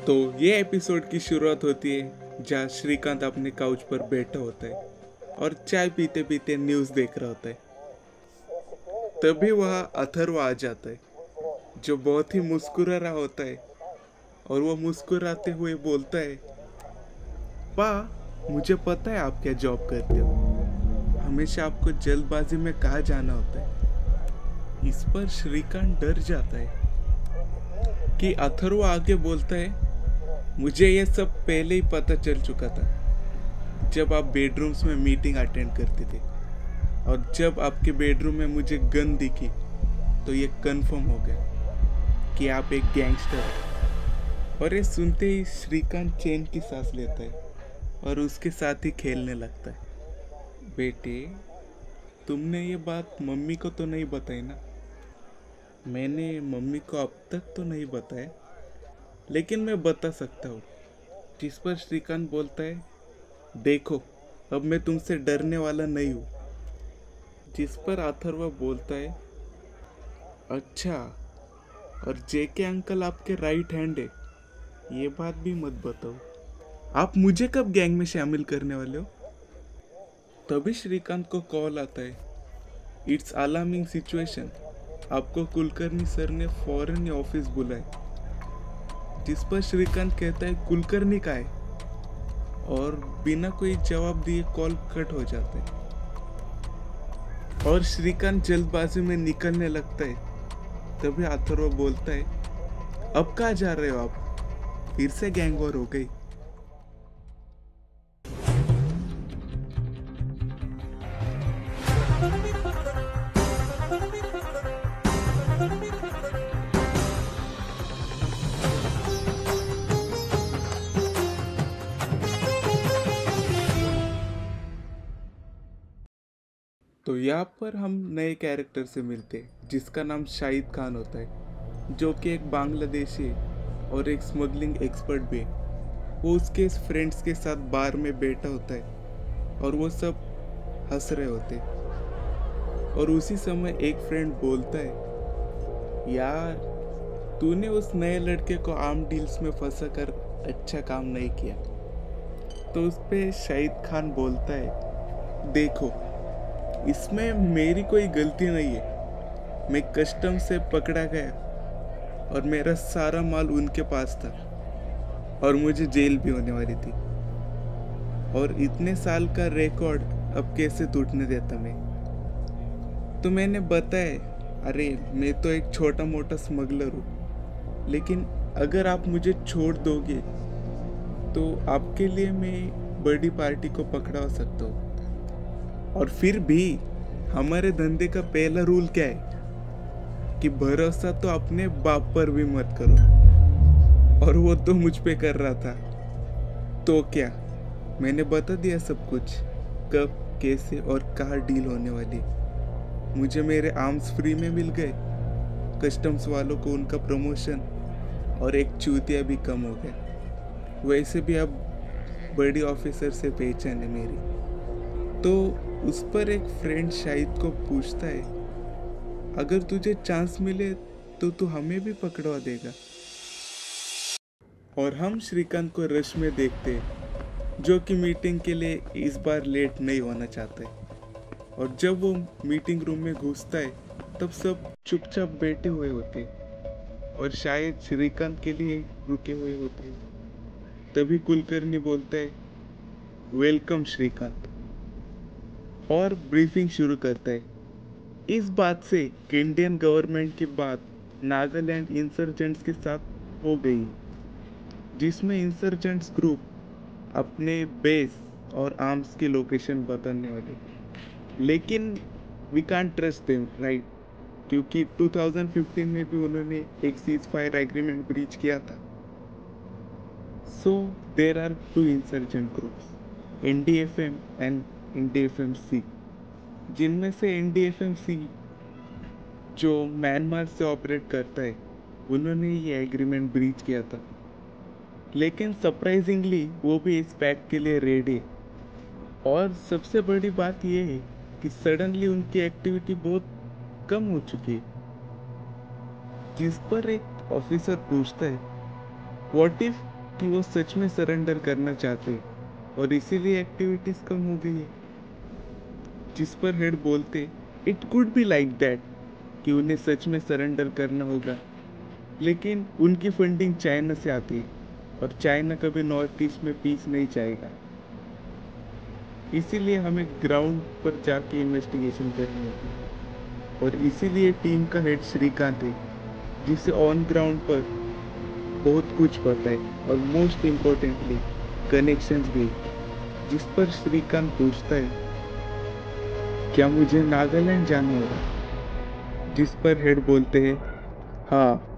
तो ये एपिसोड की शुरुआत होती है जहाँ श्रीकांत अपने काउच पर बैठा होता है और चाय पीते पीते न्यूज़ देख रहा होता है। तभी वहाँ अथर्व आ जाता है जो बहुत ही मुस्कुरा रहा होता है और वो मुस्कुराते हुए बोलता है, पा, मुझे पता है आप क्या जॉब करते हो। हमेशा आपको जल्दबाजी में कहाँ जाना होता है। इस पर श्रीकांत डर जाता है कि अथर्व आगे बोलता है, मुझे ये सब पहले ही पता चल चुका था जब आप बेडरूम्स में मीटिंग अटेंड करते थे, और जब आपके बेडरूम में मुझे गन दिखी तो ये कंफर्म हो गया कि आप एक गैंगस्टर हैं। और ये सुनते ही श्रीकांत चैन की सांस लेता है और उसके साथ ही खेलने लगता है। बेटे, तुमने ये बात मम्मी को तो नहीं बताई ना? मैंने मम्मी को अब तक तो नहीं बताया, लेकिन मैं बता सकता हूँ। जिस पर श्रीकांत बोलता है, देखो, अब मैं तुमसे डरने वाला नहीं हूँ। जिस पर अथर्व बोलता है, अच्छा, और जेके अंकल आपके राइट हैंड है, ये बात भी मत बताओ। आप मुझे कब गैंग में शामिल करने वाले हो? तभी श्रीकांत को कॉल आता है, इट्स अलार्मिंग सिचुएशन, आपको कुलकर्णी सर ने फौरन ऑफिस बुलाए। जिस पर श्रीकांत कहता है, कुलकर्णी का है, और बिना कोई जवाब दिए कॉल कट हो जाता है और श्रीकांत जल्दबाजी में निकलने लगता है। तभी अथर्व बोलता है, अब कहाँ जा रहे हो आप? फिर से गैंग वॉर हो गई। तो यहाँ पर हम नए कैरेक्टर से मिलते हैं जिसका नाम शाहिद खान होता है, जो कि एक बांग्लादेशी और एक स्मगलिंग एक्सपर्ट भी है। वो उसके फ्रेंड्स के साथ बार में बैठा होता है और वो सब हंस रहे होते हैं। और उसी समय एक फ्रेंड बोलता है, यार, तूने उस नए लड़के को आर्म डील्स में फंसा कर अच्छा काम नहीं किया। तो उस पे शाहिद खान बोलता है, देखो, इसमें मेरी कोई गलती नहीं है। मैं कस्टम से पकड़ा गया और मेरा सारा माल उनके पास था और मुझे जेल भी होने वाली थी, और इतने साल का रिकॉर्ड अब कैसे टूटने देता मैं? तो मैंने बताया, अरे मैं तो एक छोटा मोटा स्मगलर हूँ, लेकिन अगर आप मुझे छोड़ दोगे तो आपके लिए मैं बड़ी पार्टी को पकड़ा सकता हूँ। और फिर भी हमारे धंधे का पहला रूल क्या है कि भरोसा तो अपने बाप पर भी मत करो, और वो तो मुझ पे कर रहा था। तो क्या, मैंने बता दिया सब कुछ, कब, कैसे और कहाँ डील होने वाली। मुझे मेरे आर्म्स फ्री में मिल गए, कस्टम्स वालों को उनका प्रमोशन, और एक चूतिया भी कम हो गया। वैसे भी अब बड़ी ऑफिसर से पहचान है मेरी। तो उस पर एक फ्रेंड शाहिद को पूछता है, अगर तुझे चांस मिले तो तू हमें भी पकड़वा देगा? और हम श्रीकांत को रश में देखते हैं, जो कि मीटिंग के लिए इस बार लेट नहीं होना चाहता है। और जब वो मीटिंग रूम में घुसता है तब सब चुपचाप बैठे हुए होते हैं और शायद श्रीकांत के लिए रुके हुए होते हैं। तभी कुलकर्णी बोलता है, वेलकम श्रीकांत, और ब्रीफिंग शुरू करता है। इस बात से कि इंडियन गवर्नमेंट की बात नागालैंड इंसर्जेंट्स के साथ हो गई, जिसमें इंसर्जेंट्स ग्रुप अपने बेस और आर्म्स की लोकेशन बताने वाले। लेकिन we can't trust them, right? क्योंकि 2015 में भी उन्होंने एक सीज फायर एग्रीमेंट ब्रीच किया था। So there are two insurgent groups, NDFM and NDFM-C, जिनमें से NDFM-C जो म्यांमार से ऑपरेट करता है, उन्होंने ये एग्रीमेंट ब्रीच किया था। लेकिन सरप्राइजिंगली वो भी इस पैक के लिए रेडी है। और सबसे बड़ी बात ये है कि सडनली उनकी एक्टिविटी बहुत कम हो चुकी है। जिस पर एक ऑफिसर पूछता है, व्हाट इफ कि वो सच में सरेंडर करना चाहते और इसीलिए एक्टिविटीज कम हो गई है। जिस पर हेड बोलते it could be like that कि उन्हें सच में सरेंडर करना होगा, लेकिन उनकी फंडिंग चाइना से आती है और चाइना कभी नॉर्थ ईस्ट में पीस नहीं चाहेगा। इसीलिए हमें ग्राउंड पर जाके इन्वेस्टिगेशन करनी होगी और इसीलिए टीम का हेड श्रीकांत है, जिसे ऑन ग्राउंड पर बहुत कुछ पता है और मोस्ट इम्पोर्टेंटली कनेक्शंस भी, जिस पर श्रीकांत पूछता है क्या मुझे नागालैंड जाना होगा, जिस पर हेड बोलते हैं हाँ